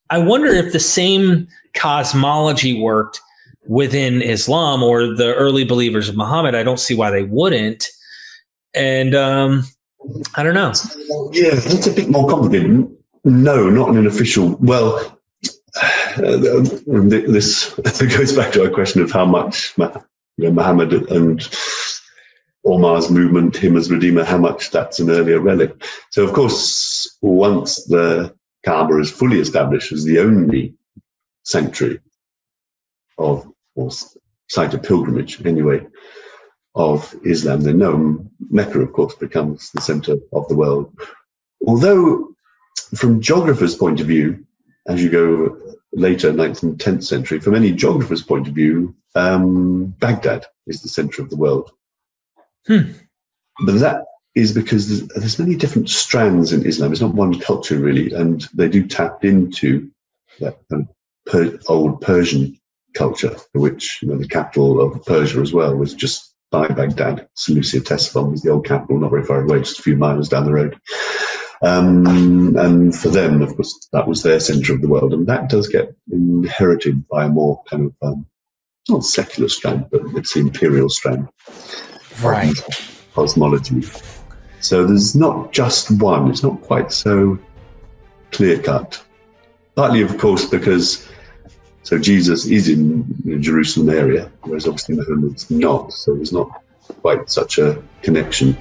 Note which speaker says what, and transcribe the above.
Speaker 1: I wonder if the same cosmology worked within Islam or the early believers of Muhammad. I don't see why they wouldn't. And I don't know.
Speaker 2: Yeah, it's a bit more complicated. No, not in an official. Well, this goes back to our question of how much Muhammad and Umar's movement, him as Redeemer, how much that's an earlier relic. So, of course, once the Kaaba is fully established as the only sanctuary of, or site of pilgrimage, anyway, of Islam, then no, Mecca, of course, becomes the center of the world. Although, from geographers' point of view, as you go later, 9th and 10th century, from any geographer's point of view, Baghdad is the center of the world. But that is because there's many different strands in Islam. It's not one culture, really, and they do tap into that kind of old Persian culture, which, you know, the capital of Persia as well was just by Baghdad. Seleucia Ctesiphon was the old capital, not very far away, just a few miles down the road. And for them, of course, that was their center of the world, and that does get inherited by a more kind of not secular strand, but it's the imperial strand,
Speaker 1: right?
Speaker 2: Cosmology. So there's not just one. It's not quite so clear cut. Partly, of course, because Jesus is in the Jerusalem area, whereas obviously Muhammad's not. So there's not quite such a connection.